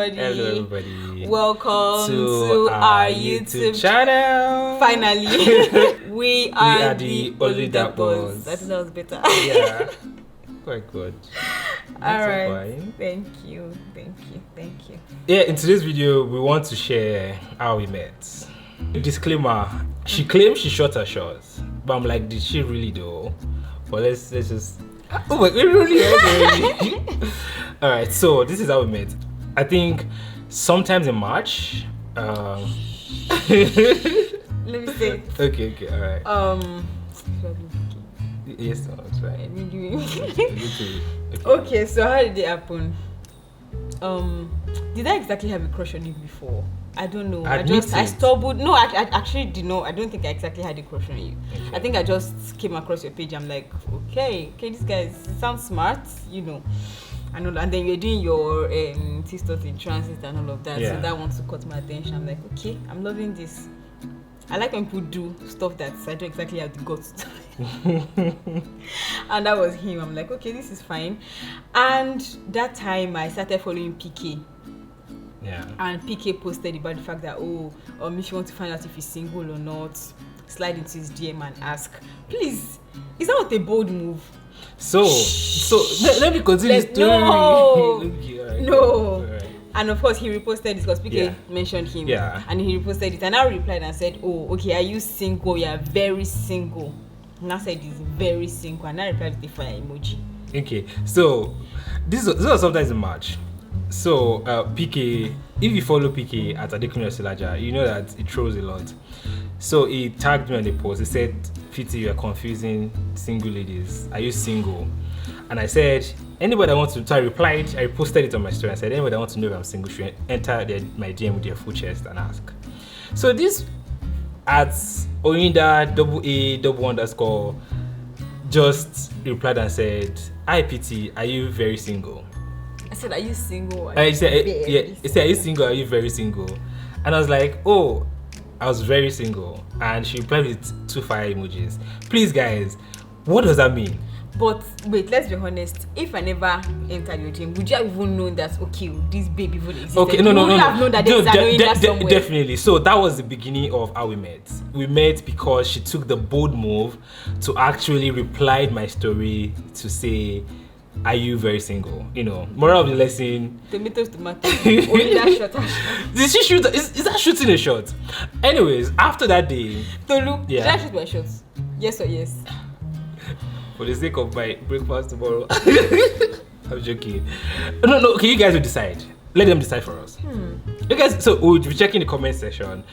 everybody. Hello, everybody. Welcome to our YouTube channel. Finally, we are the Oludappos. I think that was better. Yeah, quite good. All right. Thank you. Yeah, in today's video, we want to share how we met. Disclaimer: she claims she shot her shots, but I'm like, did she really though? But let's just. Oh my god, really? All right, so this is how we met. I think sometimes in March. Let me say. Okay, all right. Yes, that's right. Okay, so how did it happen? Did I exactly have a crush on you before? I don't know. I stumbled. No, I actually did not. I don't think I exactly had a crush on you. Okay. I think I just came across your page. I'm like, okay, this guy sounds smart, you know. And then you're doing your T-Start in transit and all of that. Yeah. So that wants to caught my attention. I'm like, okay, I'm loving this. I like when people do stuff that I don't exactly have the guts to do. And that was him. I'm like, okay, this is fine. And that time I started following PK. Yeah. And PK posted about the fact that if you want to find out if he's single or not, slide into his DM and ask. Please, is that not a bold move? So let me continue the story. No. Okay, right. No. All right. And of course he reposted it because PK mentioned him. Yeah. And he reposted it and I replied and said, oh, okay, are you single? You are very single. And I said he's very single and I replied with the fire emoji. Okay, so this was sometimes in March. So PK, if you follow PK at Adekunle Silaja, you know that it throws a lot. So he tagged me on the post. He said, "Pity, you are confusing single ladies. Are you single?" And I said, anybody that wants to. So I replied. I posted it on my story. I said, anybody that wants to know if I'm single should enter my DM with their full chest and ask. So this at Oyinda __ just replied and said, "Hi Pity, are you very single?" I said, are you single? He said, are you single? Are you very single? And I was like, oh, I was very single. And she replied with 2 fire emojis. Please, guys, what does that mean? But wait, let's be honest. If I never entered your team, would you have even known that, okay, this baby even existed? Okay, no. Would you have known that there's an somewhere? Definitely. So that was the beginning of how we met. We met because she took the bold move to actually reply my story to say, are you very single? You know, moral of the lesson. Tomato. Only that shot. Did she shoot? Is that shooting a shot? Anyways, after that day. Tolu, did I shoot my shots? Yes or yes? For the sake of my breakfast tomorrow. I'm joking. No, okay, you guys will decide. Let them decide for us. You guys, so we'll be checking the comment section.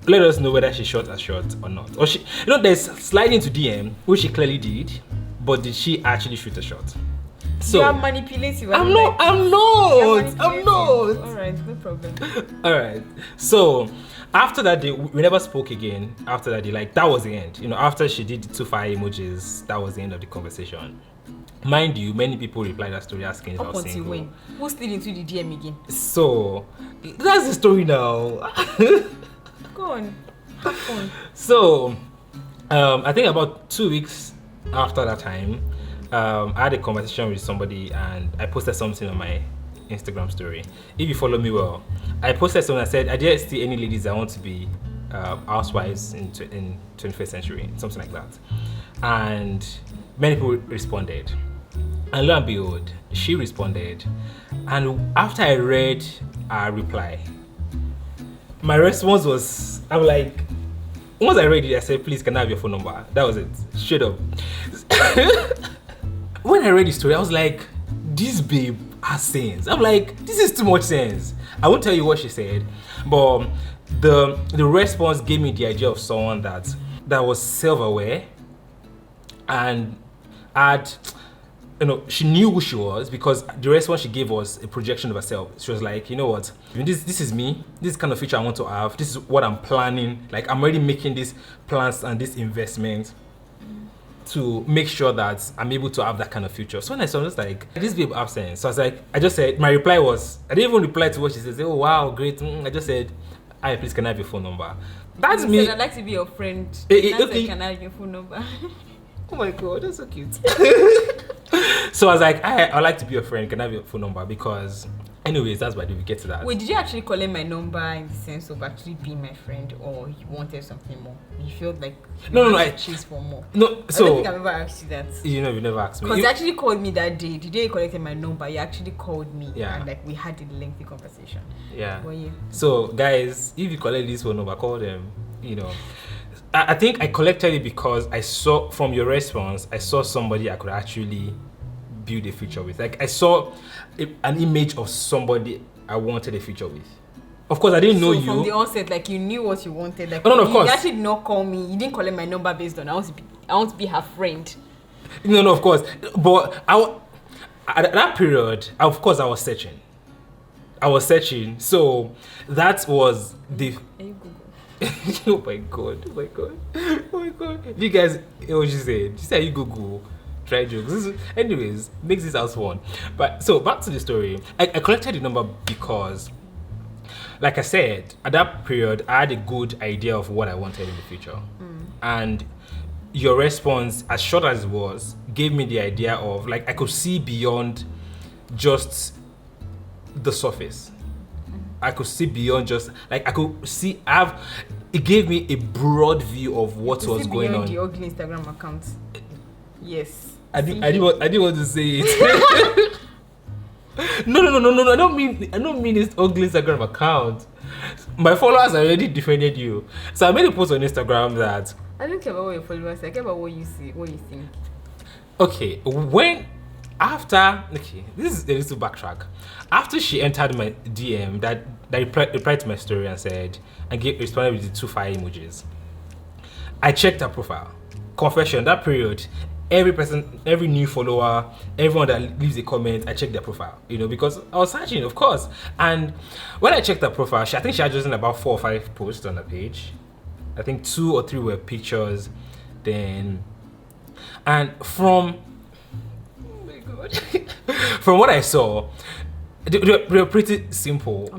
Let us know whether she shot a shot or not. Or she, there's slide into DM, which she clearly did, but did she actually shoot a shot? So you are manipulative. I'm not. All right, no problem. All right. So after that day, we never spoke again. After that day, like that was the end. After she did the 2 fire emojis, that was the end of the conversation. Mind you, many people replied that story asking if I was single. When? Who slid into the DM again? So that's the story now. Go on. Have fun. So I think about 2 weeks after that time, I had a conversation with somebody and I posted something on my Instagram story. If you follow me well, I posted something that said, I didn't see any ladies that want to be housewives in 21st century, something like that. And many people responded. And lo and behold, she responded. And after I read her reply, my response was, I'm like, once I read it, I said, please, can I have your phone number? That was it, straight up. When I read the story, I was like, this babe has sense. I'm like, this is too much sense. I won't tell you what she said, but the response gave me the idea of someone that was self-aware and had, she knew who she was because the response she gave was a projection of herself. She was like, you know what, this is me. This is kind of future I want to have. This is what I'm planning. Like, I'm already making these plans and this investment to make sure that I'm able to have that kind of future. So when I saw this, like, this babe absent. So I was like, I just said, my reply was, I didn't even reply to what she said. Oh, wow, great. I just said, hi, please, can I have your phone number? That's me. Said, I'd like to be your friend. Okay. Said, can I have your phone number? Oh my God, that's so cute. So I was like, I'd like to be your friend. Can I have your phone number? Because Anyways, that's why we get to that. Wait, did you actually collect my number in the sense of actually being my friend, or you wanted something more? You felt like I choose for more. No, so I don't think I've ever asked you that. You never asked me. Because you actually called me that day. The day you collected my number, you actually called me, yeah, and like we had a lengthy conversation. Yeah. But yeah. So guys, if you collect this phone number, call them. I think I collected it because I saw from your response, I saw somebody I could actually build a future with. Like I saw an image of somebody I wanted a future with. Of course, I didn't know you. From the onset, like you knew what you wanted. Like no, of course. You actually did not call me. You didn't collect my number based on I want to be her friend. No, of course. But at that period, of course, I was searching. So that was the. Oh my god. You guys, what she said? She said you Google. Try jokes. Anyways, makes this house fun. But so back to the story. I collected the number because, like I said, at that period, I had a good idea of what I wanted in the future. And your response, as short as it was, gave me the idea of, like, I could see beyond just the surface. I could see beyond just, like, I could see, it gave me a broad view of what was going on. The ugly Instagram account. Yes. I didn't want to say it. No. I don't mean this ugly Instagram account. My followers already defended you. So I made a post on Instagram that I don't care about what your followers say. I care about what you see, what you think. Okay, this is a little backtrack. After she entered my DM, that replied to my story and said, and responded with the 2 fire emojis. I checked her profile. Confession, that period, every person, every new follower, everyone that leaves a comment, I check their profile, because I was searching, of course. And when I checked her profile, I think she had just about 4 or 5 posts on the page. I think 2 or 3 were pictures. And from, oh my god, from what I saw, they were pretty simple,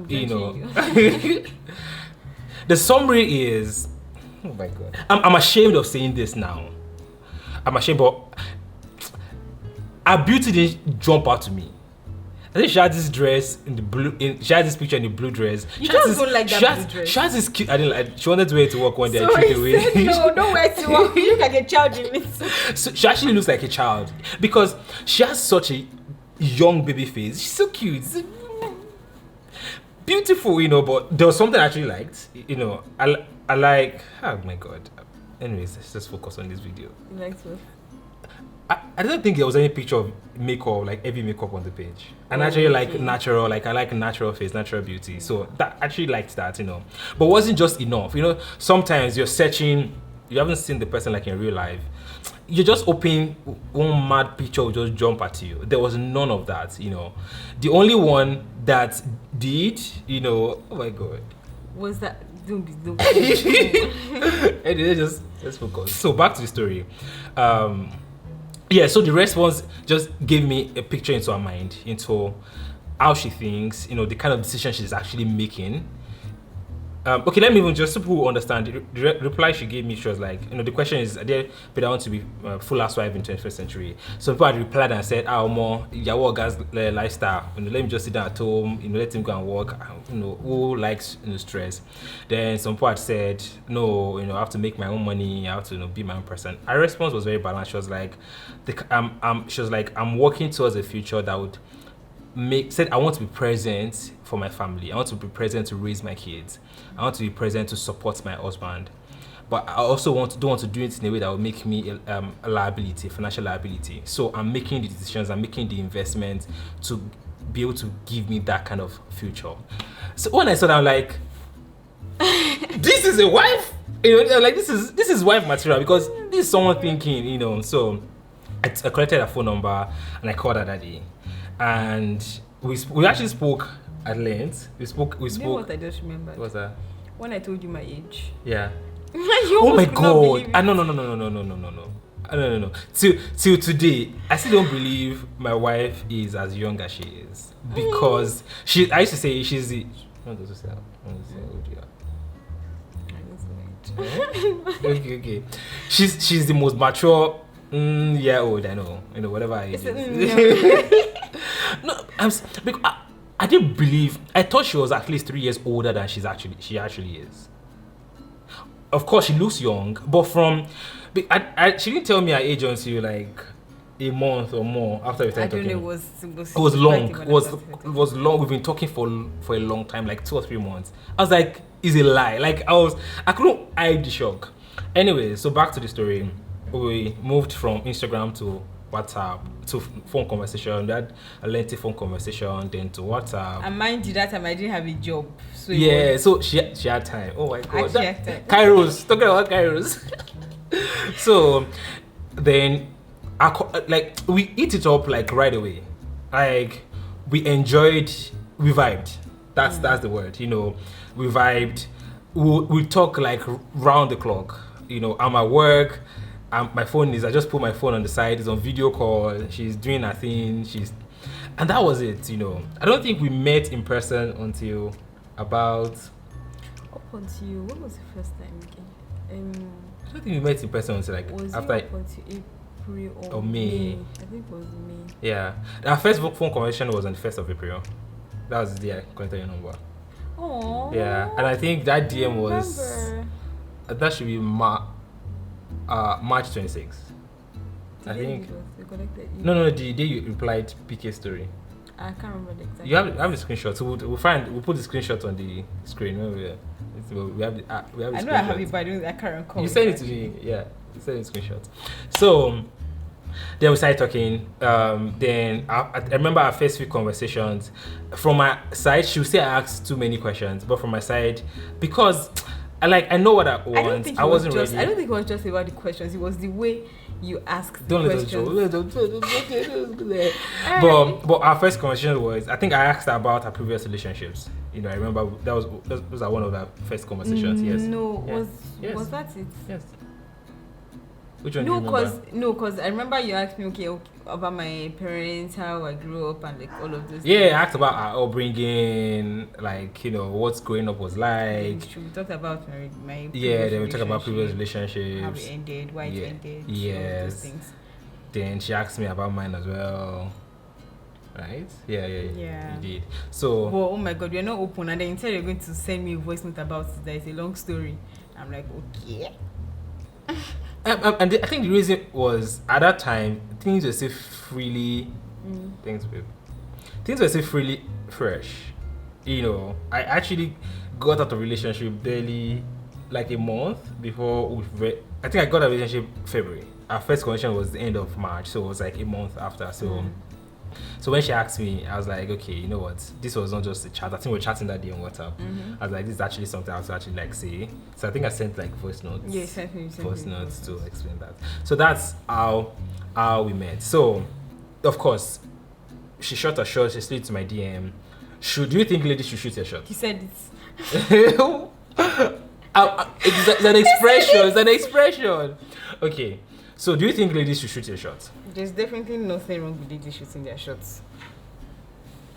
The summary is, oh my god, I'm ashamed of saying this now. I'm ashamed, but her beauty didn't jump out to me. I think she had this dress in the blue. She had this picture in the blue dress. You just don't like that blue dress. She has this cute. I didn't like. She wanted to wear it to work one day. So I threw it away. No, don't wear it to work. You look like a child in it. So she actually looks like a child because she has such a young baby face. She's so cute. Beautiful, But there was something I actually liked. I like. Oh my god. Anyways, let's just focus on this video. You liked what? I don't think there was any picture of makeup, like heavy makeup on the page. And actually like natural, like I like natural face, natural beauty. So that actually liked that, But it wasn't just enough. Sometimes you're searching, you haven't seen the person like in real life. You're just hoping one mad picture will just jump at you. There was none of that, The only one that did, oh my god. Was that don't Anyway, let's focus. So back to the story. So the response just gave me a picture into her mind, into how she thinks, the kind of decision she's actually making. Okay, let me even just so people understand. The reply she gave me, she was like, the question is, but I want to be full housewife in 21st century. So people had replied and said, more your guy's lifestyle. Let me just sit down at home. Let him go and work. Who likes stress? Then some people had said, no, I have to make my own money. I have to be my own person. Her response was very balanced. She was like, I'm working towards a future that would said I want to be present for my family. I want to be present to raise my kids. I want to be present to support my husband. But I also don't want to do it in a way that will make me a liability, financial liability. So I'm making the decisions, I'm making the investment to be able to give me that kind of future. So when I saw that, I'm like, this is a wife? Like this is wife material, because this is someone thinking, So I collected her phone number and I called her that day. And we actually spoke at length. We spoke. You know what I just remembered? What's that? When I told you my age. Yeah. Oh my god! No. Till today, I still don't believe my wife is as young as she is, because I used to say she's the. Okay. She's the most mature. Old, I know. Whatever age. No, because I didn't believe. I thought she was at least 3 years older than she actually is. Of course, she looks young, but she didn't tell me her age until like a month or more after we started talking. It was long. It was long. We've been talking for a long time, like 2 or 3 months. I was like, it's a lie. Like I couldn't hide the shock. Anyway, so back to the story. We moved from Instagram to WhatsApp to phone conversation. We had a lengthy phone conversation, then to WhatsApp. And mind you, that time I didn't have a job. So so she had time. Oh my god. She had time. Kairos. Talking about Kairos. So then we eat it up like right away. Like we vibed. That's the word. You know, we vibed. We talk like round the clock. You know, I'm at work. My phone I just put my phone on the side. It's on video call. She's doing her thing. And that was it. You know, I don't think we met in person until about. Up until when was the first time again? I don't think we met in person until like after April or May. I think it was May. Yeah, our first phone conversation was on the 1st of April. That was the day I connected your number. Oh. Yeah, and I think that DM was that should be March 26th. I think. No, the day you replied PK story. I can't remember the exact. You have the screenshot. So we'll put the screenshot on the screen. We have the I know I have it, but I can't recall. You sent it to me. Yeah, you sent it screenshot. So then we started talking. Then I remember our first few conversations. From my side, she would say I asked too many questions, but from my side, because I know what I want. I wasn't ready. I don't think it was just about the questions. It was the way you asked the questions. But our first conversation was, I think I asked her about her previous relationships. You know, I remember those are one of our first conversations. Yes. No, yes. Was that it? Yes. Which one do you remember? Because I remember you asked me okay, about my parents, how I grew up, and like all of this. Yeah, I asked about our upbringing, like, you know, what growing up was like. We talked about my then we talked about previous relationships. How it ended, why it ended. Yes. All those things. Then she asked me about mine as well. Right? Yeah. You did. So. Well, oh my God, you're not open, and then you said you're going to send me a voice note about it. That is a long story. I'm like, okay. And I think the reason was at that time things were still freely things were still freely fresh. You know, I actually got out of relationship barely like a month before I think I got a relationship February. Our first conversation was the end of March, so it was like a month after. So when she asked me, I was like, okay, you know what? This was not just a chat. I think we were chatting that day on WhatsApp. I was like, this is actually something I was actually like say. So I think I sent like voice notes. Yeah, sent me voice notes to explain that. So that's how we met. So, of course, she shot her shot. She slid to my DM. Do you think ladies should shoot their shot? He said it. It's an expression. It's an expression. Okay. So, do you think ladies should shoot their shot? There's definitely nothing wrong with ladies shooting their shots.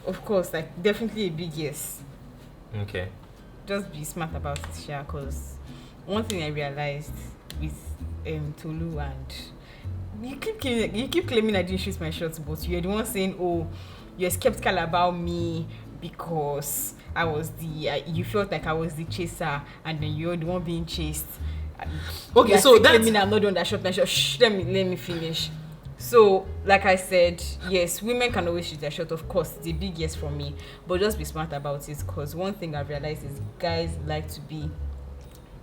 Of course, like definitely a big yes. Okay. Just be smart about it, Sha, because one thing I realized with Tolu, and you keep claiming I didn't shoot my shots, but you're the one saying, oh, you're skeptical about me because you felt like I was the chaser, and then you're the one being chased. Okay, so that's. I'm not doing that shot. Shh, let me finish. So, like I said, yes, women can always shoot their shot. Of course, it's a big yes from me, but just be smart about it. Because one thing I've realized is guys like to be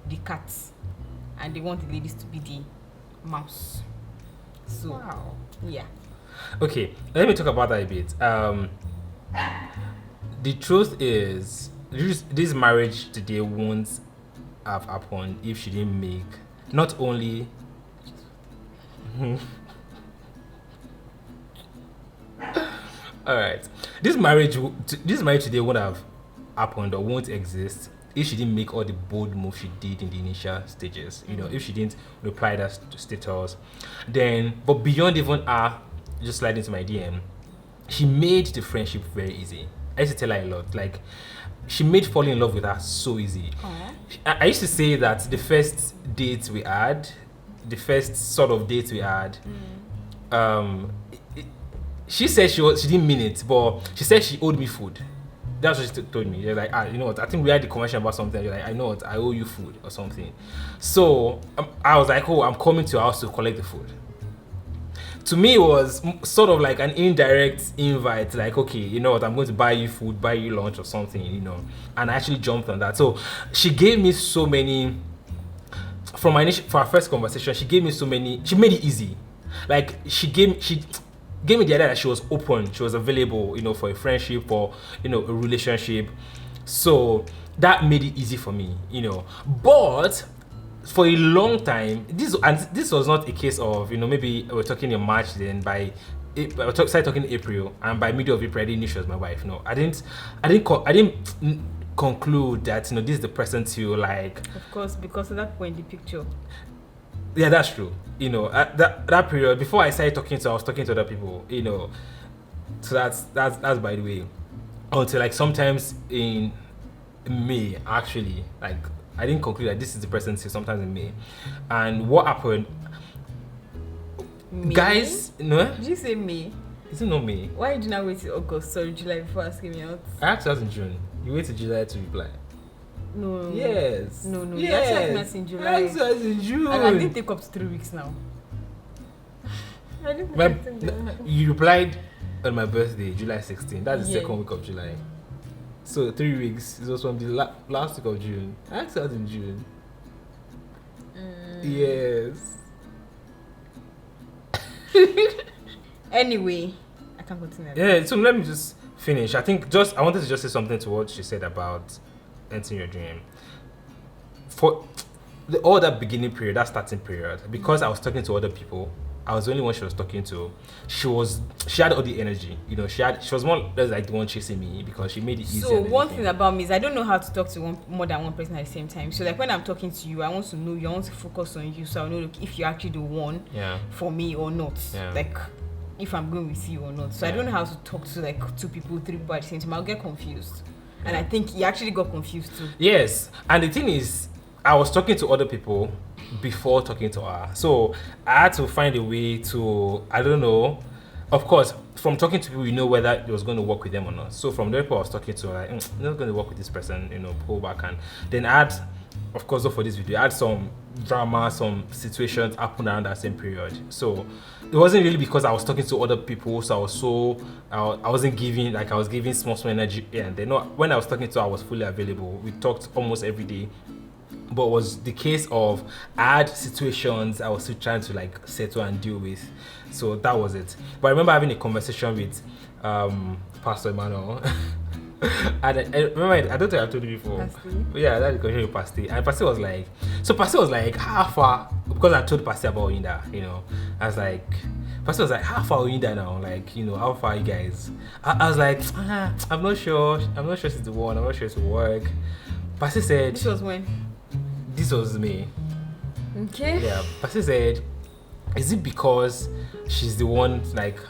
the cats, and they want the ladies to be the mouse. So, wow. Yeah. Okay, let me talk about that a bit. The truth is, this marriage today won't have happened if she didn't make not only. All right, this marriage today won't have happened or won't exist if she didn't make all the bold moves she did in the initial stages. You know, if she didn't reply that status, but beyond even her just sliding to my DM, she made the friendship very easy. I used to tell her a lot, like she made falling in love with her so easy. I used to say that the first sort of date we had, she said she didn't mean it, but she said she owed me food. That's what she told me. You're like, you know what? I think we had the conversation about something. You're like, I know what? I owe you food or something. So I was like, oh, I'm coming to your house to collect the food. To me, it was sort of like an indirect invite. Like, okay, you know what? I'm going to buy you food, buy you lunch or something, you know. And I actually jumped on that. So she gave me so many. For our first conversation, she gave me so many. She made it easy. Like she gave me the idea that she was open, she was available, you know, for a friendship or, you know, a relationship. So that made it easy for me, you know. But for a long time, this was not a case of, you know, maybe we're talking in March, then by started talking in April, and by middle of April I didn't know she was my wife. No, I didn't conclude that, you know, this is the person to like. Of course, because of that point the picture. Yeah, that's true. You know, at that period before I started talking to, I was talking to other people. You know, so that's by the way. Until like sometimes in May, actually, like I didn't conclude that this is the person till sometimes in May. And what happened? May? Guys, no. Did you say May? Is it not May? Why did you not wait till August or July before asking me out? I asked us in June. You wait till July to reply. No. Yes. No. Yes. You actually asked me in July. I asked us in June. I didn't take up to 3 weeks now. I didn't You replied on my birthday, July 16th. That's the second week of July. So 3 weeks. It was from the last week of June. I asked us in June. Yes. Anyway, I can't continue. Yeah, so let me just finish. I wanted to just say something to what she said about entering your dream. For all that beginning period, that starting period, because I was talking to other people, I was the only one she was talking to. She had all the energy, you know. She was more or less like the one chasing me because she made it easy. So one thing about me is I don't know how to talk to more than one person at the same time. So like when I'm talking to you, I want to know you, I want to focus on you, so I know if you're actually the one for me or not. Yeah. Like if I'm going with you or not. So I don't know how to talk to like 2 people, 3 people at the same time. I'll get confused. And I think he actually got confused too. Yes, and the thing is, I was talking to other people before talking to her. So I had to find a way to, I don't know. Of course, from talking to people, you know whether it was going to work with them or not. So from the people I was talking to, like, I'm not going to work with this person, you know, pull back. And then I had, of course, for this video, I had some drama, some situations happen around that same period. So it wasn't really because I was talking to other people, so I wasn't giving, like I was giving small energy. And then when I was talking to her, I was fully available. We talked almost every day. But it was the case of I had situations I was still trying to like settle and deal with. So that was it. But I remember having a conversation with Pastor Emmanuel. I remember, I don't think I told you before. But yeah, I had a conversation with Pastor. And Pastor was like, how far? Because I told Pastor about Oyinda, you know. I was like, Pastor was like, how far are Oyinda now? Like, you know, how far are you guys? I was like, I'm not sure. I'm not sure it's the one. I'm not sure it's will work. Pastor said... This was when? This was me. Okay. Yeah. Pastor said, is it because she's the one like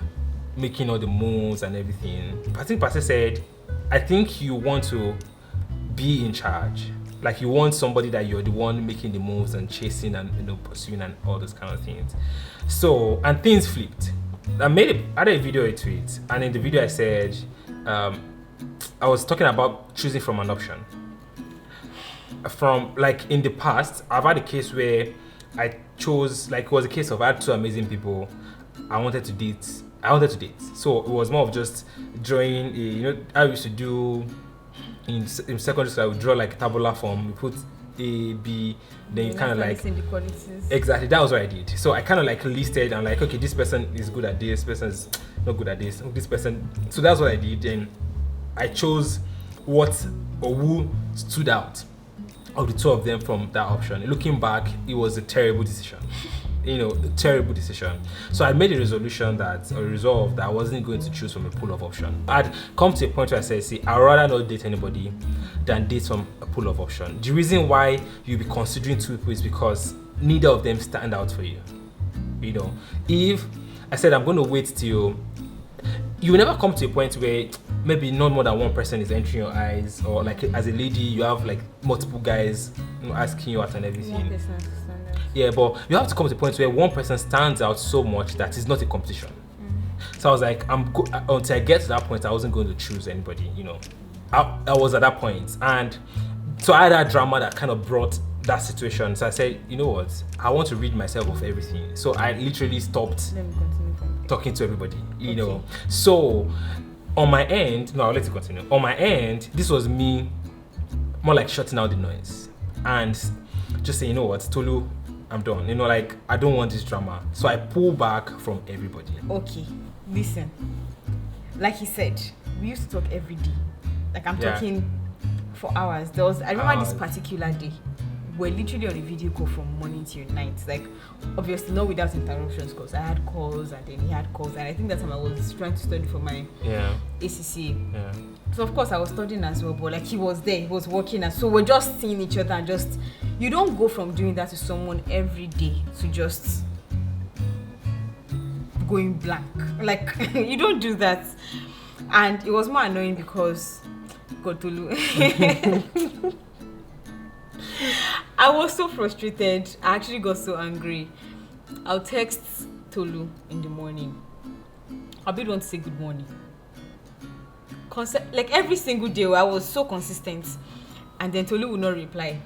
making all the moves and everything? I think Pastor said, I think you want to be in charge. Like you want somebody that you're the one making the moves and chasing and, you know, pursuing and all those kind of things. So, and things flipped. I had a video to it, and in the video I said, I was talking about choosing from an option. From like in the past, I've had a case where I chose, like it was a case of I had 2 amazing people I wanted to date. So it was more of just drawing you know, I used to do in secondary school. I would draw like a tabular form. We put A, B, then you kind of like exactly. That was what I did. So I kind of like listed and like, okay, this person is good at this person is not good at this person. So that's what I did. Then I chose what or who stood out of the 2 of them from that option. Looking back, it was a terrible decision. You know, a terrible decision. So I made a resolve that I wasn't going to choose from a pool of options. I'd come to a point where I said, see, I'd rather not date anybody than date from a pool of options. The reason why you'll be considering 2 people is because neither of them stand out for you. You know, if I said I'm going to wait till you will never come to a point where maybe not more than one person is entering your eyes, or like as a lady you have like multiple guys, you know, asking you out and everything. Yeah, but you have to come to a point where one person stands out so much that it's not a competition. So I was like, until I get to that point, I wasn't going to choose anybody, you know. I was at that point, and so I had that drama that kind of brought that situation. So I said, you know what, I want to rid myself of everything. So I literally stopped talking to everybody, you know. So on my end, no, I'll let you continue. On my end, this was me more like shutting out the noise and just saying, you know what, Tolu, I'm done. You know, like, I don't want this drama. So I pull back from everybody. Okay, listen. Like he said, we used to talk every day. Like, I'm talking for hours. I remember this particular day. We're literally on a video call from morning till night. Like, obviously not without interruptions, because I had calls and then he had calls. And I think that time I was trying to study for my ACCA. Yeah. So of course I was studying as well, but like he was there, he was working, and so we're just seeing each other and just, you don't go from doing that to someone every day to just going blank. Like, you don't do that. And it was more annoying because Kotulu. I was so frustrated. I actually got so angry. I'll text Tolu in the morning. I didn't want to say good morning. Like every single day, I was so consistent, and then Tolu would not reply.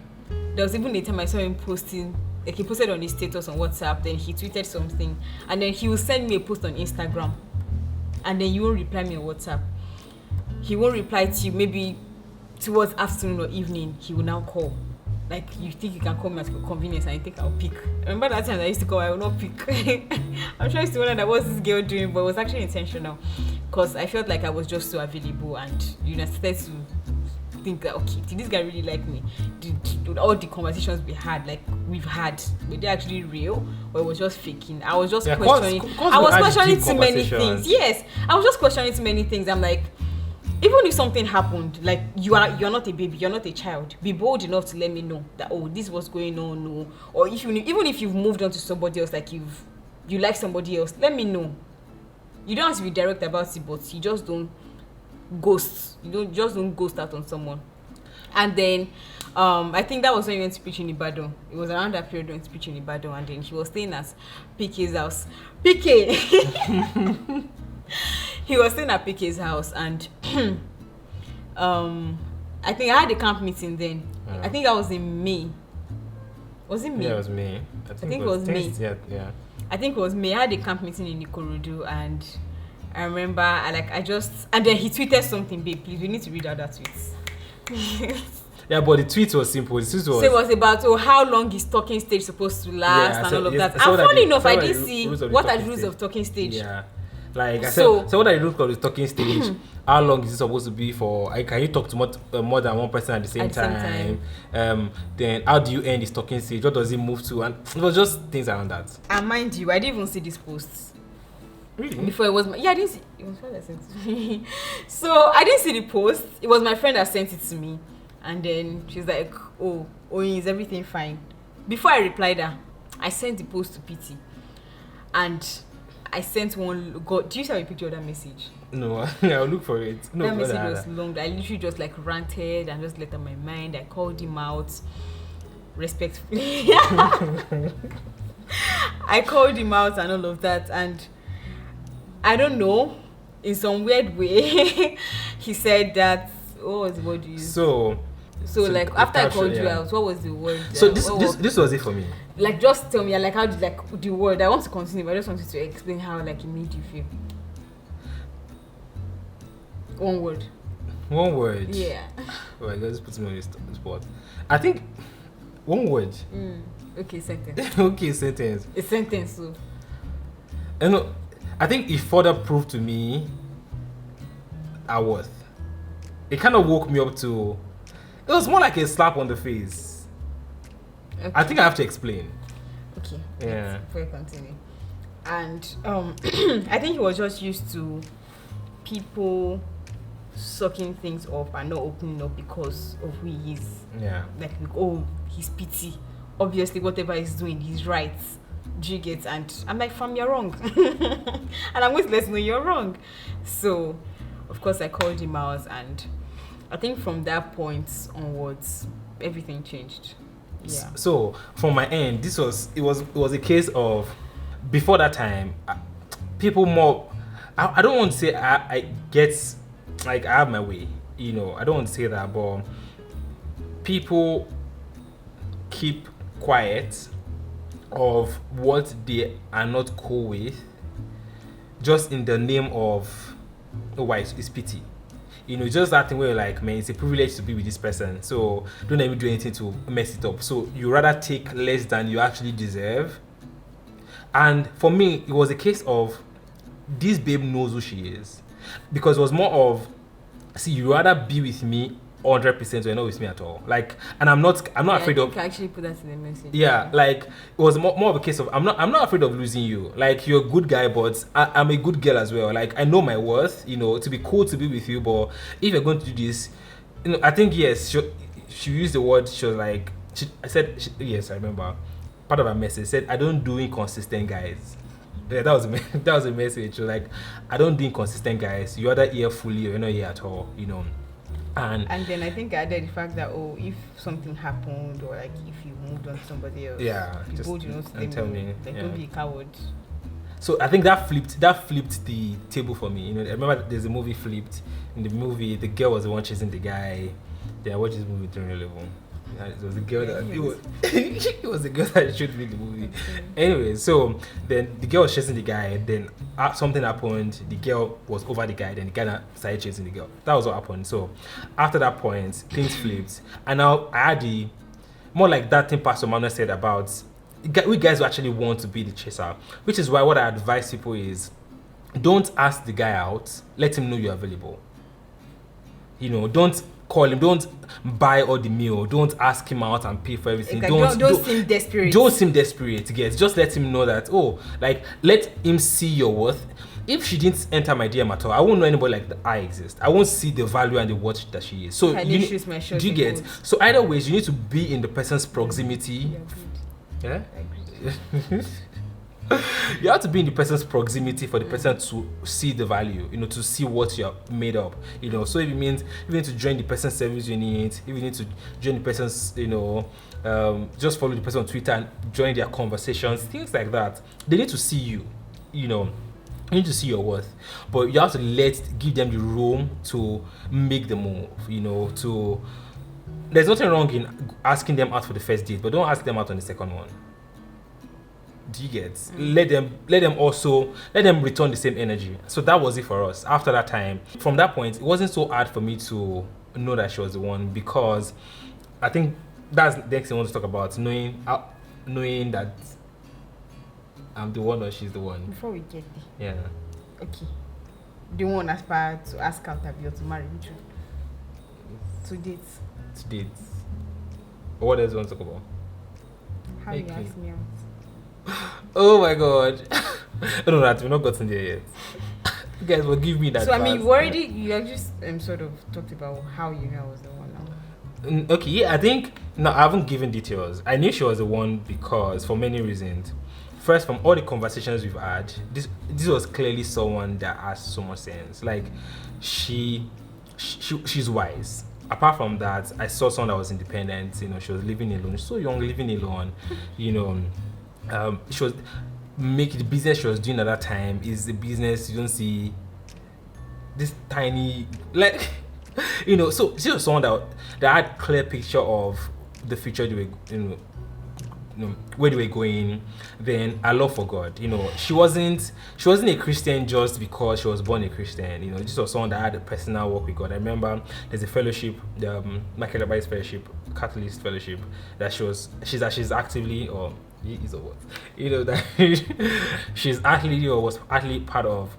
There was even a time I saw him posting, like he posted on his status on WhatsApp, then he tweeted something, and then he will send me a post on Instagram, and then you won't reply me on WhatsApp. He won't reply to you maybe towards afternoon or evening. He will now call. Like, you think you can call me at your convenience, and you think I'll pick. Remember that time I used to call, I will not pick. I'm sure I used to wonder what's this girl doing, but it was actually intentional, because I felt like I was just so available, and you know, started to think that, okay, did this guy really like me? Did all the conversations we've had, were they actually real, or it was just faking? I was just questioning. I was questioning too many things. Yes, I was just questioning too many things. I'm like, even if something happened, like you're not a baby, you're not a child, be bold enough to let me know that, oh, this was going on, no. Or even if you've moved on to somebody else, like you like somebody else, let me know. You don't have to be direct about it, but you just don't ghost. You don't ghost out on someone. And then I think that was when he went to preach in Ibadan. It was around that period when he went to preach in Ibadan, and then he was staying at PK's house. PK. He was staying at PK's house, and I think I had a camp meeting then. I think that was in May. Was it May? Yeah, it was May. I think it was May. Yeah. I think it was May. I had a camp meeting in Ikorodu, and I remember and then he tweeted something, babe, please, we need to read out that tweet. Yeah, but the tweet was simple. So it was about how long is talking stage supposed to last, and all of that. And funny enough, I didn't see what are the rules of talking stage. Yeah. Like I said, so what are the rules of the talking stage? How long is it supposed to be for? Can you talk to more than one person at the same time? Then how do you end this talking stage? What does it move to? And it was just things around that. And mind you, I didn't even see these posts. Really? Before it was I didn't see. It was friend that sent it to me. So I didn't see the post. It was my friend that sent it to me, and then she's like, "Oh, is everything fine?" Before I replied her, I sent the post to PT, and I sent one. God, do you see a picture of that message? No, I'll look for it. No, that message was long. I literally just like ranted and just let out my mind. I called him out respectfully. I called him out and all of that, and I don't know, in some weird way, he said that. What was the word you used? So like after I called you out, what was the word? So this was it for me. Like, just tell me, like, how did, like, the word, I want to continue, but I just wanted to explain how, like, it made you feel. One word. Yeah. Oh my God, this puts me on the spot. I think one word. Okay, sentence. Okay, sentence. A sentence, so. And I think it further proved to me our worth. It kind of woke me up to. It was more like a slap on the face. Okay. I think I have to explain. Okay. Yeah. Before you continue. And I think he was just used to people sucking things up and not opening up because of who he is. Yeah. Like, he's pity. Obviously, whatever he's doing, he's right. Do you get? And I'm like, fam, you're wrong. And I'm going to let you know you're wrong. So, of course, I called him out, and I think from that point onwards, everything changed. Yeah. So from my end, it was a case of, before that time, people more. I don't want to say I get, like, I have my way. I don't want to say that, but people keep quiet of what they are not cool with, just in the name of, oh, why it's pity. Just that thing where you're like, man, it's a privilege to be with this person, so don't let me do anything to mess it up. So you rather take less than you actually deserve. And for me, it was a case of this babe knows who she is, because it was more of, see, you rather be with me 100% or not with me at all. Like, and I'm not afraid of. I actually put that in the message. Yeah, like it was more of a case of I'm not afraid of losing you. Like, you're a good guy, but I'm a good girl as well. Like, I know my worth. To be cool to be with you, but if you're going to do this, I think yes, she used the word. She was like, yes, I remember. Part of her message said, "I don't do inconsistent guys." Yeah, that was a message. She was like, "I don't do inconsistent guys. You're either here fully or you're not here at all." And then I think I added the fact that, if something happened, or like if you moved on to somebody else, be bold, tell me. Don't be a coward. So I think that flipped the table for me. I remember there's a movie Flipped. In the movie, the girl was the one chasing the guy. Yeah, I watched this movie during level. It was the girl it was the girl that showed me the movie. Anyway, so then the girl was chasing the guy. Then something happened. The girl was over the guy. Then the guy started chasing the girl. That was what happened. So after that point, things flipped. And now I had the more like that thing Pastor Manuel said about we guys who actually want to be the chaser. Which is why what I advise people is, don't ask the guy out. Let him know you're available. Don't call him, don't buy all the meal, don't ask him out and pay for everything. Don't seem desperate. Don't seem desperate, yes. Just let him know that, let him see your worth. If she didn't enter my DM at all, I won't know anybody like that I exist. I won't see the value and the worth that she is. So do you get? So either ways, you need to be in the person's proximity. Yeah? You have to be in the person's proximity for the person to see the value, to see what you're made up, So if it means you need to join the person's service unit, if you need to join the person's, just follow the person on Twitter and join their conversations, things like that. They need to see you, You need to see your worth, but you have to give them the room to make the move, There's nothing wrong in asking them out for the first date, but don't ask them out on the second one. Do you get? Let them return the same energy. So that was it for us. After that time, from that point, it wasn't so hard for me to know that she was the one, because I think that's the next thing I want to talk about, knowing that I'm the one or she's the one. Before we get there. Yeah. Okay. The one aspire to ask out Abi or to marry, which one? To date. To date. What else do you want to talk about? How you ask me out? Oh my god. No, we've not gotten there yet. You guys will give me that. So you just sort of talked about how you know I was the one now. Okay, yeah, I think I haven't given details. I knew she was the one because for many reasons. First, from all the conversations we've had, this was clearly someone that has so much sense. Like, she's wise. Apart from that, I saw someone that was independent. She was living alone. She's so young, living alone. She was making the business she was doing at that time is the business you don't see this tiny, like, so she was someone that had clear picture of the future they were, where they were going. Then a love for God. She wasn't a Christian just because she was born a Christian. This was someone that had a personal walk with God. I remember there's a fellowship, the Michael Abayi's fellowship, Catholic fellowship, that she's actively, or is or what, that she's actually or was actually part of.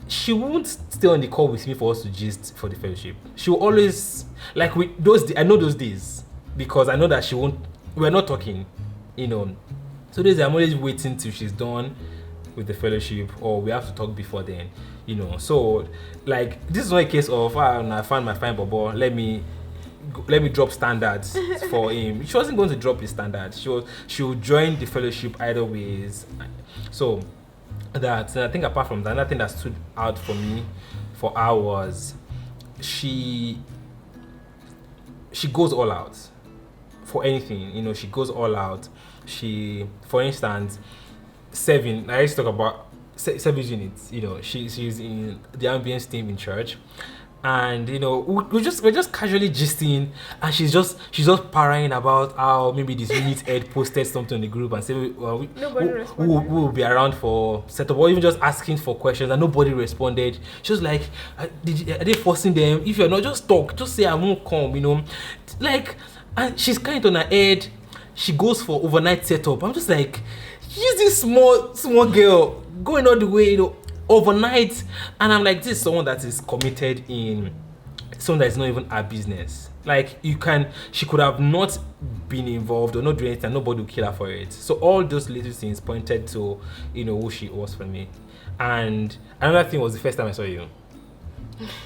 She won't stay on the call with me for us to gist for the fellowship. She will always, like, with I know those days because I know that she won't. We're not talking, So those days I'm always waiting till she's done with the fellowship, or we have to talk before then, So, like, this is not a case of I found my fine bobo. Let me drop standards for him. She wasn't going to drop his standards. She would join the fellowship either ways. So that, and I think apart from that, another thing that stood out for me for her was she goes all out for anything. She goes all out. She, for instance, serving. I used to talk about service units. She's in the ambience team in church. And we're just casually gisting, and she's just parrying about how maybe this unit head posted something in the group and say who will be around for setup, or even just asking for questions, and nobody responded. She was like, are they forcing them? If you're not, just talk, just say I won't come, like. And she's kind of on her head. She goes for overnight setup. I'm just like, she's this small girl going all the way, overnight. And I'm like, this is someone that is committed in someone that is not even her business. Like, she could have not been involved or not doing anything, and nobody would kill her for it. So all those little things pointed to, who she was for me. And another thing was the first time I saw you.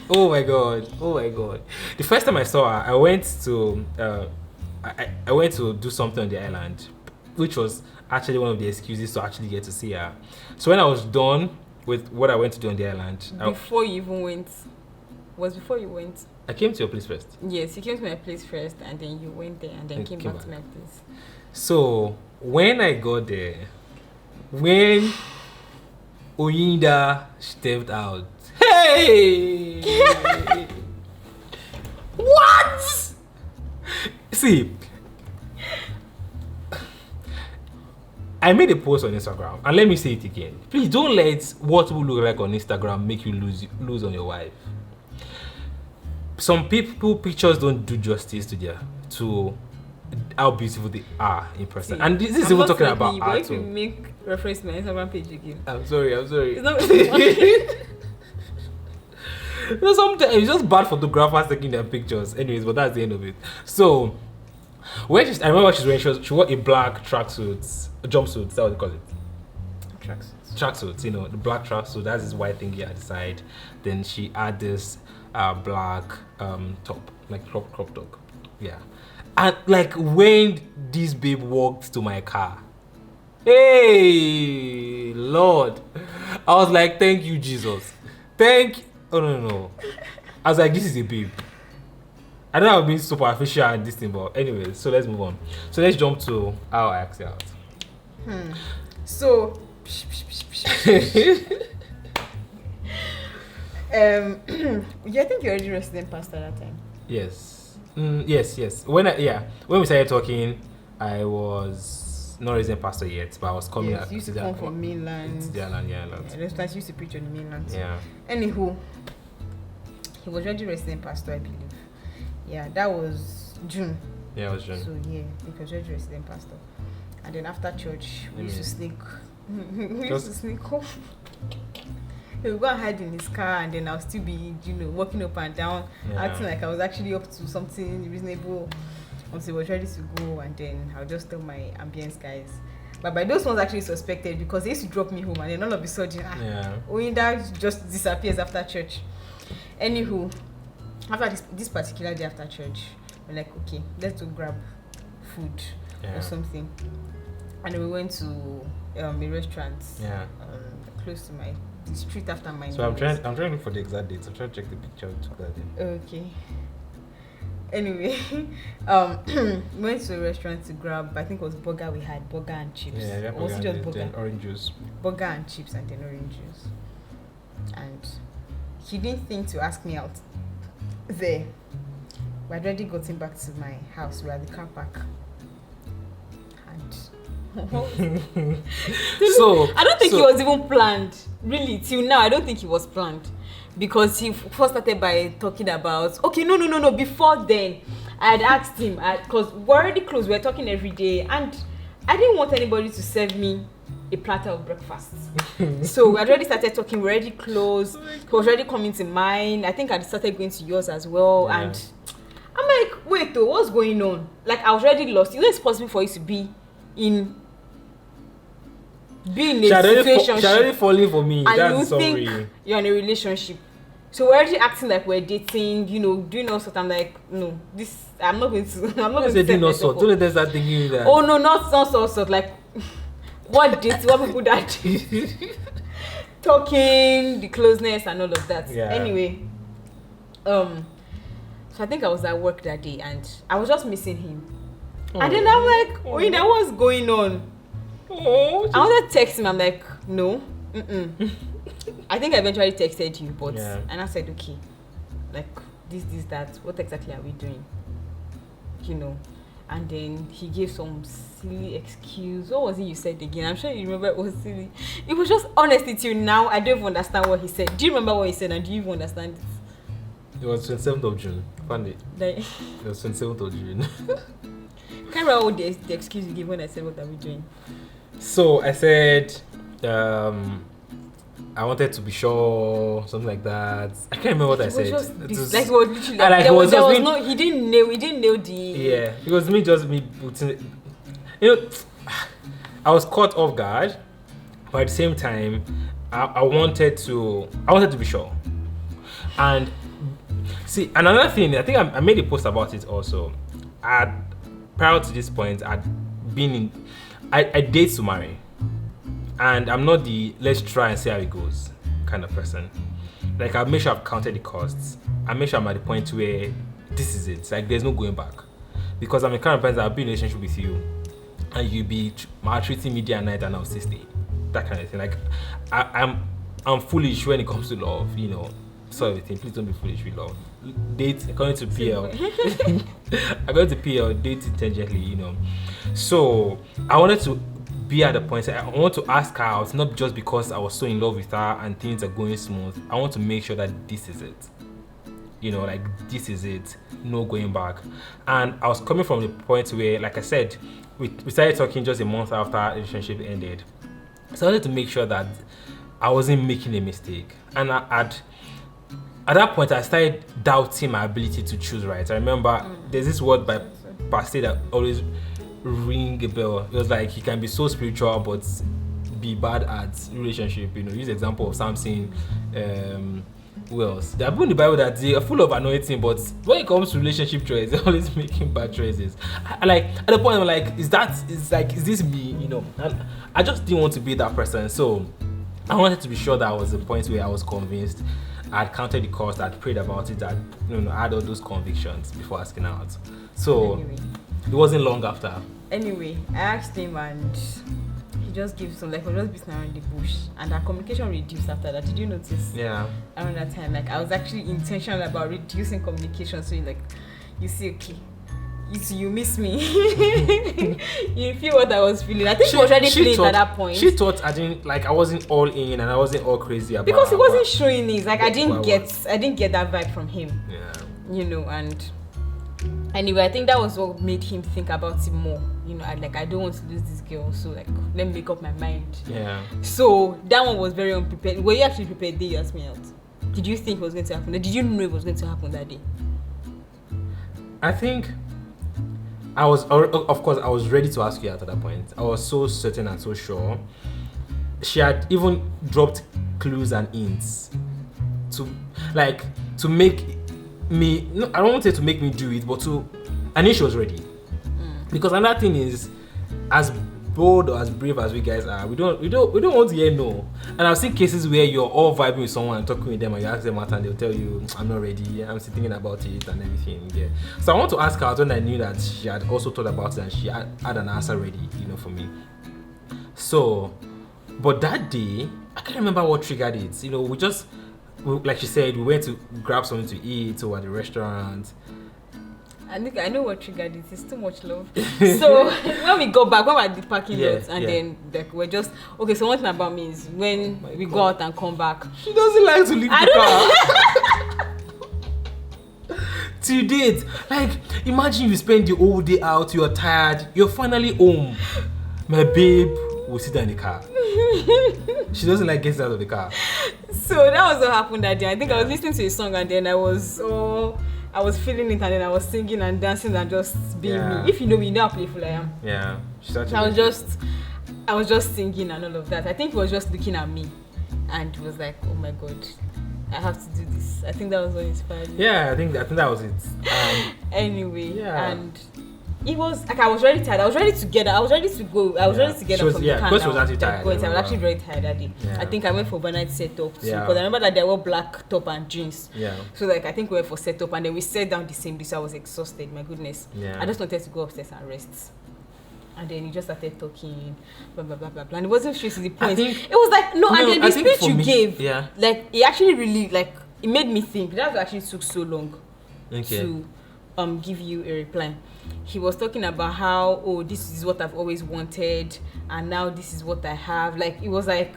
Oh my god. The first time I saw her, I went to do something on the island, which was actually one of the excuses to actually get to see her. So when I was done with what I went to do on the island, before you even went, before you went, I came to your place first. Yes, you came to my place first, and then you went there, and then came back to my place. So when I got there, when Oyinda stepped out, hey, what? See, I made a post on Instagram, and let me say it again. Please don't let what will look like on Instagram make you lose on your wife. Some people pictures don't do justice to how beautiful they are in person. And this is even talking about art. If you make reference to my Instagram page again. I'm sorry. It's not really sometimes it's just bad photographers taking their pictures. Anyways, but that's the end of it. So I remember what she's wearing. She wore a black jumpsuit. Is that what they call it? Tracksuit. The black tracksuit. That's this white thing here at the side. Then she had this black top, like crop top. Yeah. And like when this babe walked to my car, hey Lord, I was like, thank you, Jesus. Oh no. I was like, this is a babe. I don't know how being superficial and this thing, but anyway, so let's move on. So let's jump to how I asked you out. So I think you're already resident pastor that time. Yes. Yes. When we started talking, I was not resident pastor yet, but I was coming. Yes, you used to come from mainland. To the island, yeah. Those times you used to preach on the mainland. Yeah. Anywho, he was already resident pastor, I believe. Yeah, that was June. Yeah, it was June. So yeah, he was already resident pastor. And then after church, we used to sneak. We used to sneak off. He would go and hide in his car, and then I'll still be, walking up and down, acting like I was actually up to something reasonable until he was ready to go, and then I'll just tell my ambience guys. But by those ones actually suspected because they used to drop me home, and then all of a sudden, Oyinda just disappears after church. Anywho, after this particular day after church, we're like, okay, let's go grab food or something. And then we went to a restaurant close to the street after my So I'm trying to look for the exact dates. I'm trying to check the picture of that day. Okay. Anyway, we went to a restaurant to grab, I think it was burger we had, burger and chips. Yeah, or was it just burger? Then orange juice. Burger and chips and then orange juice. And he didn't think to ask me out there. We had already gotten back to my house. We were at the car park. So I don't think it was even planned. Really, till now, I don't think it was planned. Because he first started by talking about, okay, no. Before then, I had asked him, because we're already close, we're talking every day, and I didn't want anybody to serve me a platter of breakfast. So we had already started talking, we're already close. He was already coming to mine. I think I started going to yours as well. Yeah. And I'm like, wait, though, what's going on? Like, I was already lost. It's possible for you to be in a situationship. She already falling for me. And That's you think you're in a relationship. So we're already acting like we're dating, doing all sorts. I'm like, no, I'm not going to. I'm not going to do no sort. Don't let them start thinking that. Oh no, not sort. Like, what dating? What people that talking, the closeness and all of that. Yeah. Anyway, so I think I was at work that day and I was just missing him. And then I'm like, what's going on? I wanted to text him. I'm like, no. I think I eventually texted you, but and I said, okay, like this, that. What exactly are we doing? And then he gave some silly excuse. What was it you said again? I'm sure you remember it was silly. It was just honestly till now. I don't even understand what he said. Do you remember what he said, and do you even understand it? It was 27th of June. Funny. Like, it was 27th of June. Can't remember what the excuse you gave when I said, what are we doing? So I said, I wanted to be sure, something like that. I can't remember what I said. It was literally he didn't nail the. Yeah, it was me putting. I was caught off guard, but at the same time, I wanted to be sure. And see, another thing, I think I made a post about it also. Prior to this point, I date to marry. And I'm not the let's try and see how it goes kind of person. Like, I'll make sure I've counted the costs. I make sure I'm at the point where this is it. Like, there's no going back. Because I'm the kind of person that I'll be in a relationship with you and you'll be maltreating me day and night and I'll still stay. That kind of thing. Like, I'm foolish when it comes to love, sort of thing. Please don't be foolish with love. Date according to PL. According to PL, date intelligently, So I wanted to be at the point. I want to ask her out, not just because I was so in love with her and things are going smooth. I want to make sure that this is it. Like, this is it. No going back. And I was coming from the point where, like I said, we started talking just a month after our relationship ended. So I wanted to make sure that I wasn't making a mistake. And at that point, I started doubting my ability to choose right. I remember there's this word by Pastor that always ring a bell. It was like, he can be so spiritual but be bad at relationship. Use the example of Samson. Who else? There are people in the Bible that they are full of anointing, but when it comes to relationship choices, they're always making bad choices. At the point I'm like, is this me? And I just didn't want to be that person. So I wanted to be sure that I was the point where I was convinced. I'd counted the cost, I'd prayed about it, I'd had all those convictions before asking out. So anyway, it wasn't long after. Anyway, I asked him and he just gave some, we're just beating around the bush, and our communication reduced after that. Did you notice? Yeah. Around that time, I was actually intentional about reducing communication. So you see, okay, you miss me. You feel what I was feeling. I think she was already feeling at that point. She thought I wasn't all in and I wasn't all crazy about, because he wasn't showing it. I didn't get that vibe from him. Yeah. And anyway, I think that was what made him think about it more. I don't want to lose this girl, so let me make up my mind. Yeah. So that one was very unprepared. Were you actually prepared the day you asked me out? Did you think it was going to happen? Did you know it was going to happen that day? I think I was, of course, I was ready to ask you out at that point. I was so certain and so sure. She had even dropped clues and hints to make me, no, I don't want her to make me do it, but I knew she was ready. Because another thing is, as bold or as brave as we guys are, we don't want to hear no. And I've seen cases where you're all vibing with someone and talking with them and you ask them out and they'll tell you, I'm not ready, I'm still thinking about it and everything. Yeah. So I want to ask her when I knew that she had also thought about it and she had an answer ready, for me. So, but that day, I can't remember what triggered it. Like she said, we went to grab something to eat or at the restaurant. I know what triggered it. It's too much love. So when we go back, when we're at the parking lot, and then we're just okay. So one thing about me is when we go out and come back, she doesn't like to leave the car. To date, imagine you spend the whole day out, you're tired, you're finally home. My babe will sit down in the car. She doesn't like getting out of the car. So that was what happened that day. I think I was listening to a song and then I was feeling it and then I was singing and dancing and just being me. If you know me, you know how playful I am. Yeah. I was just singing and all of that. I think he was just looking at me and he was like, oh my God, I have to do this. I think that was what inspired me. Yeah, I think that was it. Anyway, and it was I was really tired. I was ready to get up. I was ready to go. I was ready to get up from the car. Because she was actually tired. I was actually very tired that day. Yeah. I think I went for overnight setup too. Because I remember that there were black top and jeans. Yeah. So I think we went for setup and then we sat down the same day. So I was exhausted. My goodness. Yeah. I just wanted to go upstairs and rest. And then he just started talking, blah blah blah blah blah. And it wasn't straight to the point. It was and then the speech you gave, he actually really it made me think. That's what actually took so long Okay. to give you a reply. He was talking about how, oh, this is what I've always wanted, and now this is what I have. Like, it was like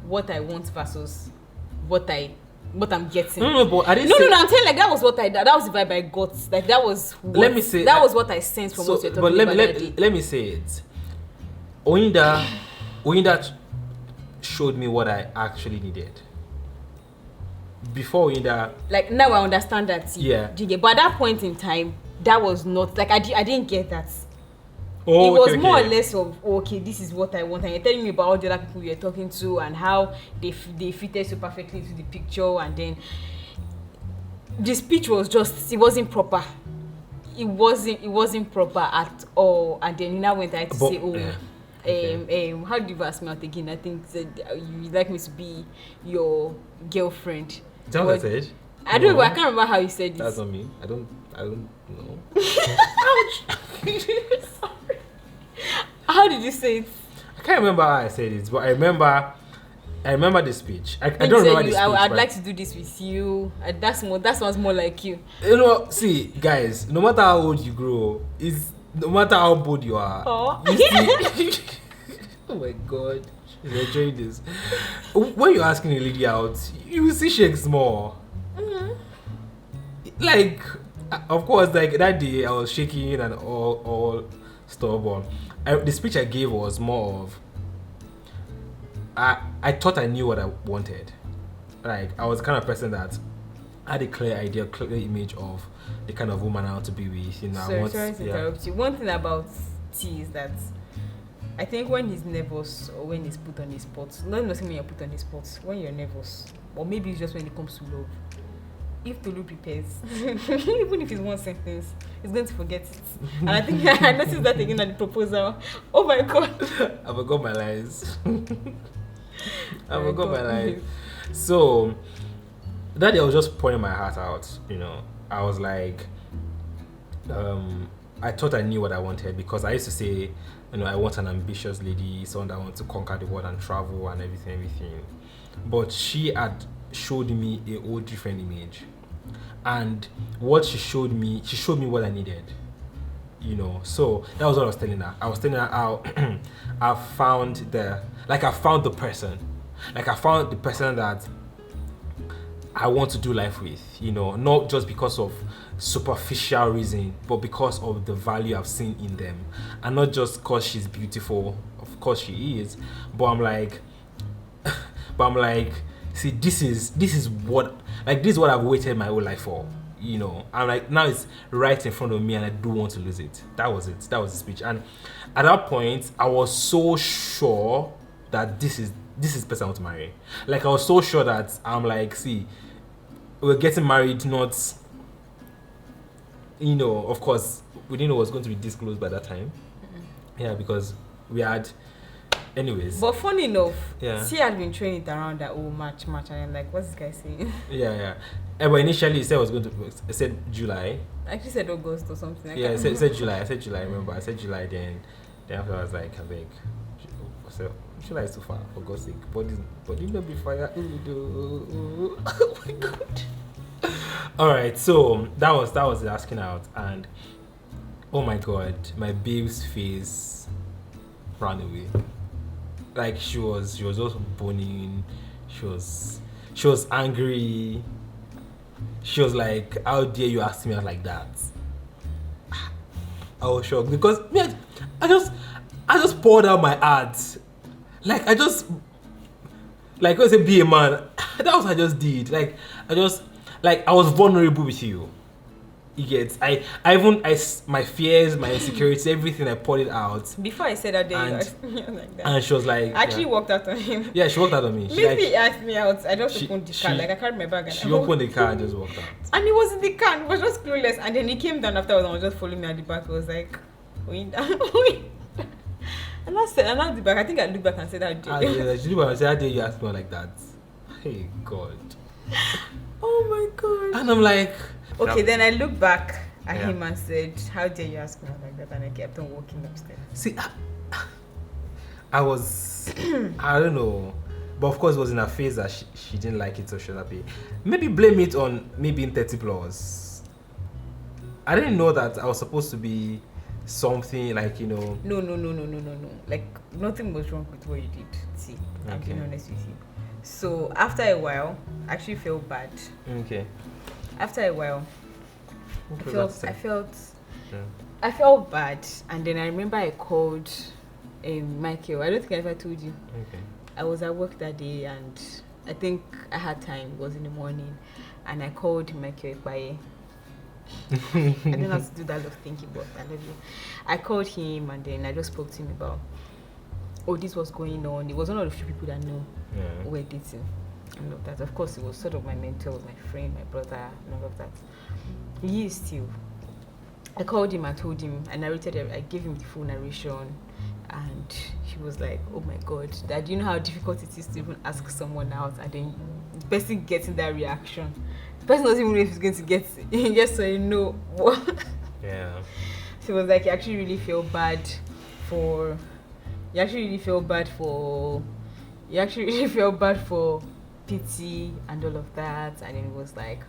what I want versus what I'm getting. No, but I didn't No, say... I'm saying, like, that was the vibe I got. Like, that was what, Let me say... that was what I sensed from what you're talking about that day. Let me say it. Oyinda showed me what I actually needed. Before Oyinda... Like, now I understand that. Yeah. But at that point in time, that was not... Like, I didn't get that. Oh, it was okay. more or less of, okay, this is what I want, and you're telling me about all the other people you're talking to and how they fitted so perfectly into the picture, and then the speech was just, it wasn't proper. It wasn't proper at all. And then you now went ahead to say, oh, yeah. How did you ask me out again? I think said you'd like me to be your girlfriend. Is that what I said? I don't know. I can't remember how you said it. That's on me. I don't know. Ouch. Sorry. How did you say it? I can't remember how I said it, but I remember the speech. I don't remember the speech. I'd like to do this with you. That sounds more like you. You know, see, guys, no matter how old you grow, no matter how bold you are. Oh, Oh my God, she's enjoying this. When you're asking a lady out, you see shakes more. Mm-hmm. Like, of course, like that day I was shaking and all stubborn. The speech I gave was more of, I thought I knew what I wanted. Like, I was the kind of person that had a clear idea, clear image of the kind of woman I want to be with. You know, sorry to interrupt you. One thing about T is that I think when he's nervous or when he's put on the spot, not necessarily when you're put on the spot, when you're nervous, or maybe it's just when it comes to love. If Tolu prepares, even if it's one sentence, he's going to forget it. And I think I noticed that again at the proposal. Oh my God. I forgot my lines. I forgot my lines. So, that day I was just pouring my heart out, you know. I was like, I thought I knew what I wanted, because I used to say, you know, I want an ambitious lady, someone that wants to conquer the world and travel and everything. But she had showed me a whole different image, and what she showed me what I needed, you know. So that was what I was telling her. I was telling her how I found the person, like I found the person that I want to do life with, you know, not just because of superficial reason, but because of the value I've seen in them, and not just because she's beautiful. Of course she is, but I'm like, see, this is what I've waited my whole life for, you know. I'm like, now it's right in front of me, and I don't want to lose it. That was the speech. And at that point, I was so sure that this is the person I want to marry. Like, I was so sure that I'm like, see, we're getting married, not, you know, of course, we didn't know it was going to be disclosed by that time. Mm-hmm. Yeah, because we had... Anyways. But funny enough, yeah, she had been throwing it around that, oh, match, and I'm like, what's this guy saying? Yeah. But initially he said it said July. I actually said August or something. It said July. I said July, remember. I said July, then after I was like, I beg. So July is too far, for God's sake. But you know be fire. Oh my God. Alright, so that was the asking out, and oh my God, my babe's face ran away. Like, she was just boning. She was angry. She was like, how dare you ask me out like that? I was shocked, because I just poured out my heart. Like, I was a be a man. That was what I just did. Like, I was vulnerable with you. You get, my fears, my insecurities, everything, I poured it out. Before I said that day, like that. And she was like, I actually walked out on him. Yeah, she walked out on me. He asked me out. I just opened the car. Like, I carried my bag and she opened the car and just walked out. And he was in the car and was just clueless. And then he came down afterwards and was just following me at the back. He was like, and I said, at the back, I think I looked back and said, how dare you? Yeah, she looked back and said, how dare you ask me like that? Hey, God. Oh my God. And I'm like... Okay, then I looked back at him and said, how dare you ask me like that? And I kept on walking upstairs. See, I was... I don't know. But of course, it was in her face that she didn't like it, so she was happy. Maybe blame it on me being 30 plus. I didn't know that I was supposed to be something like, you know. No. Like, nothing was wrong with what you did. See, I'm being honest with you. So, after a while, I actually felt bad. Okay. After a while, I felt bad. And then I remember I called Michael. I don't think I ever told you. Okay. I was at work that day and I think I had time. It was in the morning. And I called Michael Ekpaye. I don't have to do that lot of thinking, but I love you. I called him and then I just spoke to him about, this was going on. It was one of the few people that knew we were dating and all of that. Of course, it was sort of my mentor, my friend, my brother, and all of that. He is still. I called him, I told him, I narrated it, I gave him the full narration, and he was like, oh my God, Dad, you know how difficult it is to even ask someone out, and then the person getting that reaction. The person doesn't even know if he's going to get it, just so you know. Yeah. So it was like, he actually really felt bad for pity and all of that, and it was like,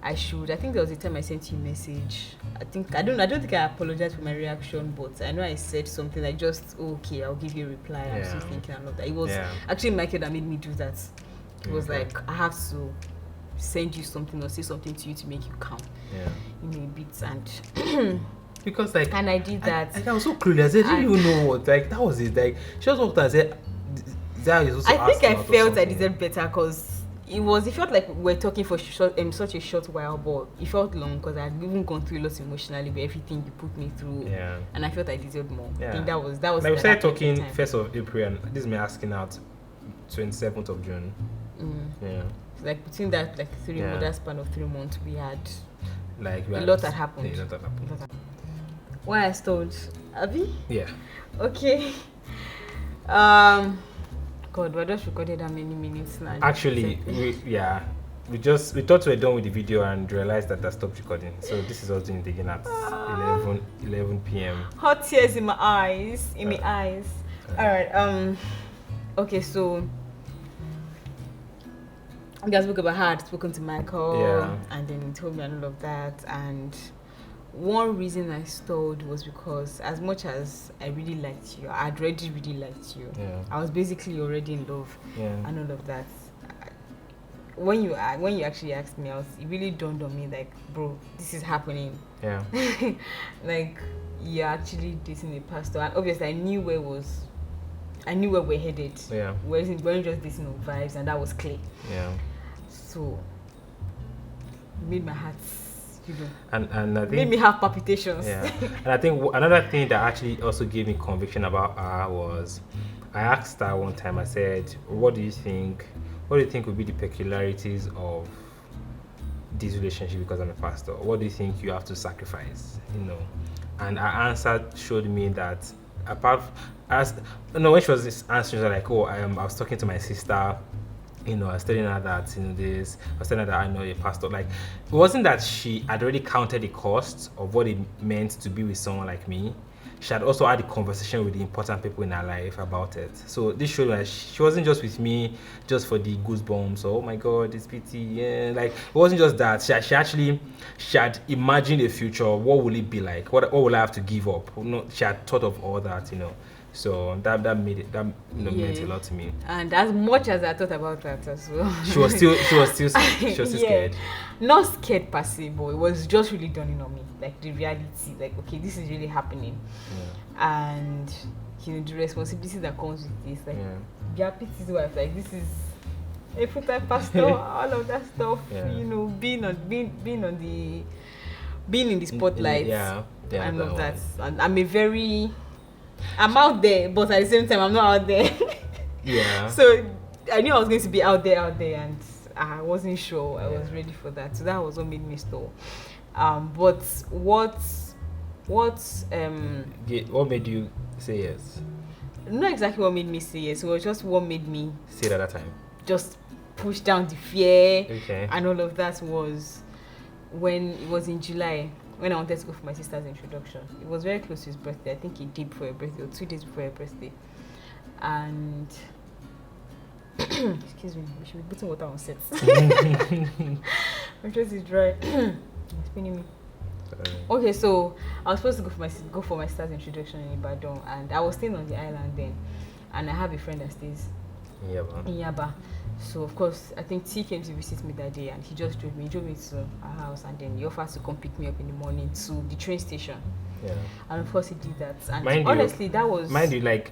I think there was a time I sent you a message. I don't think I apologized for my reaction, but I know I said something like just, okay, I'll give you a reply. I'm still thinking and all that. It was actually Michael that made me do that. It was like, I have to send you something or say something to you to make you calm. In a bit, and because like, and I did that. I was so clueless. I didn't even know what, like, that was it. Like, she just walked and said, I think I felt I deserved better because it felt like we were talking for such a short while, but it felt long because I had even gone through a lot emotionally with everything you put me through, and I felt I deserved more. I think that was. Like, we started talking 1st of April, and this is me asking out 27th of June. Like between that, like that span of 3 months, we had like a lot that happened. Why I stalled, Abby? Yeah. Okay. God, we just recorded that many minutes now. Actually, we thought we were done with the video and realized that I stopped recording. So this is us doing it again at 11 p.m. Hot tears in my eyes. All right. Okay, so you guys spoke about how I'd spoken to Michael, and then he told me all of that. And one reason I stalled was because as much as I really liked you, I'd already really liked you. I was basically already in love, and all of that. When you actually asked me, it really dawned on me, like, bro, this is happening. Like, you're actually dating a pastor, and obviously I knew where we're headed. We weren't just dating on vibes, and that was clear. So it made my heart, and I think made me have palpitations. And I think another thing that actually also gave me conviction about her was, I asked her one time, I said, what do you think would be the peculiarities of this relationship because I'm a pastor? What do you think you have to sacrifice? And her answer showed me that when she was answering, she was like, I was talking to my sister, I was telling her that, this, I was telling her that I know a pastor. Like, it wasn't that she had already counted the cost of what it meant to be with someone like me. She had also had a conversation with the important people in her life about it. So this showed that she wasn't just with me just for the goosebumps. Oh my God, it's pity. Like, it wasn't just that. She had imagined a future. What will it be like? What will I have to give up? She had thought of all that, So that meant a lot to me. And as much as I thought about that as well, she was still scared. Not scared per se, but it was just really dawning on me, like the reality, like, okay, this is really happening, and the responsibility that comes with this, like, Biapiti's wife, like, this is a full-time pastor, all of that stuff, being in the spotlight, and all of that. And I'm out there, but at the same time, I'm not out there. So I knew I was going to be out there, and I wasn't sure I was ready for that. So that was what made me stall. But what made you say yes? Not exactly what made me say yes. It was just what made me say it at that time. Just push down the fear, and all of that was when it was in July. When I wanted to go for my sister's introduction. It was very close to his birthday. I think he did before her birthday, or 2 days before her birthday. And Excuse me, we should be putting water on set. My throat is dry. It's paining me. Okay, so I was supposed to go for my stars introduction in Ibadan, and I was staying on the island then, and I have a friend that stays in Yaba. So of course, I think T came to visit me that day, and he just drove me to our house, and then he offered to come pick me up in the morning to the train station. Yeah. And of course he did that. And honestly, that was... Mind you, like,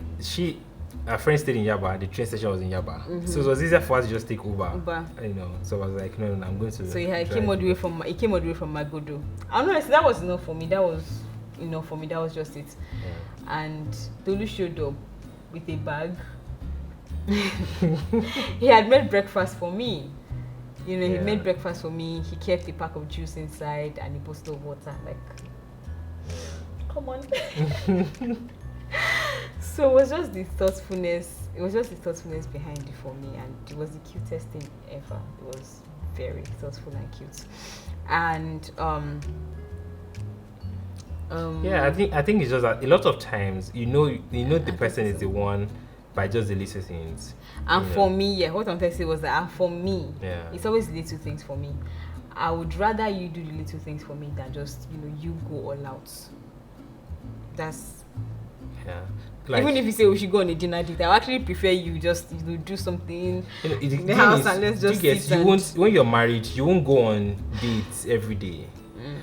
our friend stayed in Yaba, the train station was in Yaba. Mm-hmm. So it was easier for us to just take Uber. You know, so I was like, no, I'm going to... So he came all the way from Magodo. And honestly, that was enough for me. That was just it. Yeah. And Tolu showed up with a bag. He had made breakfast for me. You know, he made breakfast for me. He kept a pack of juice inside and a bottle of water. Like, come on. So it was just the thoughtfulness. It was just the thoughtfulness behind it for me, and it was the cutest thing ever. It was very thoughtful and cute. And I think it's just that a lot of times you know the person is the one by just the little things. And for me, what I'm trying to say was that, and for me, it's always little things for me. I would rather you do the little things for me than just you go all out. That's like, even if you say we should go on a dinner date, I actually prefer you just do something in the house and let's just sit. When you're married, you won't go on dates every day.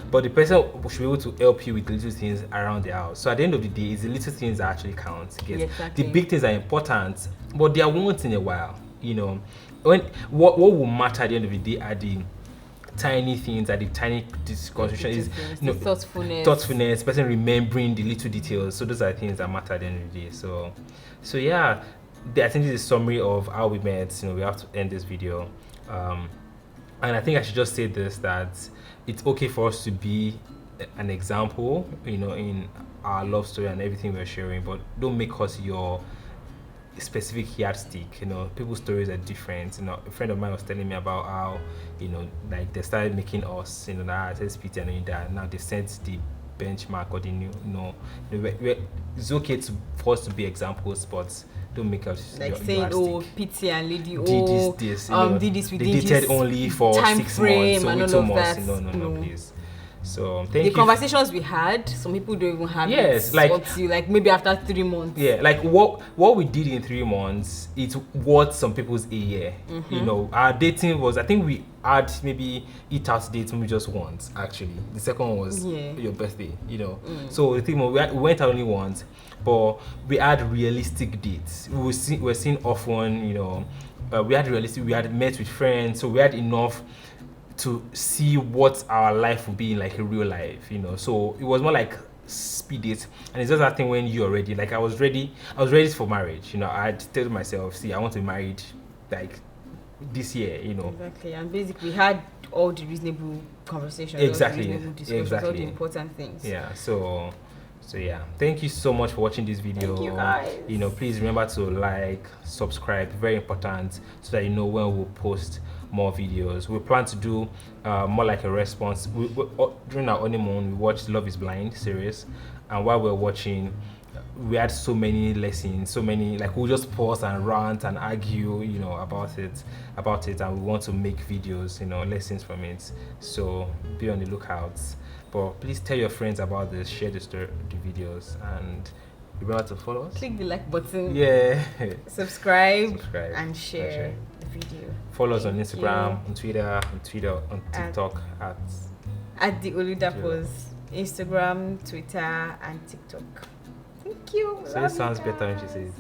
But the person should be able to help you with little things around the house. So at the end of the day, it's the little things that actually count. Exactly. The big things are important, but they are once in a while. What will matter at the end of the day are the tiny things, are the tiny discussion is thoughtfulness, person remembering the little details. So those are the things that matter at the end of the day. So yeah, I think this is a summary of how we met. We have to end this video. And I think I should just say this, that it's okay for us to be an example, in our love story and everything we're sharing, but don't make us your specific yardstick. People's stories are different. A friend of mine was telling me about how, like they started making us, that SPT and that now they sent the benchmark or the new, it's okay for us to be examples, but don't make us like saying, PT and Lady did this, we did dated only for time 6 months, so and all of that. No, please. So the conversations we had, some people don't even have it until like maybe after 3 months. Yeah, like what we did in 3 months, it's what some people's a year. Our dating was, I think we had maybe eat out dates maybe just once. Actually, the second one was your birthday. So the thing was, we went out only once, but we had realistic dates. We were seen often. We had met with friends, so we had enough to see what our life would be in like a real life, So it was more like speed date, and it's just that thing when you're ready. Like I was ready for marriage. I had told myself, see, I want to be married like this year, Exactly, and basically we had all the reasonable conversations, exactly, all the reasonable discussions, all the important things. Yeah, so yeah, thank you so much for watching this video. Thank you guys. Please remember to like, subscribe, very important, so that when we'll post more videos. We plan to do more like a response. During our honeymoon, we watched Love is Blind series, and while we're watching, we had so many lessons, like we'll just pause and rant and argue, about it, and we want to make videos, lessons from it. So be on the lookout. But please tell your friends about this, share the videos, and remember to follow us. Click the like button. Yeah. Subscribe and share the video. Follow us on Instagram, on Twitter, on TikTok at the Oludapos. Instagram, Twitter, and TikTok. Thank you. So it sounds better when she says.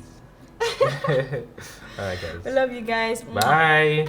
All right, guys. I love you guys. Bye.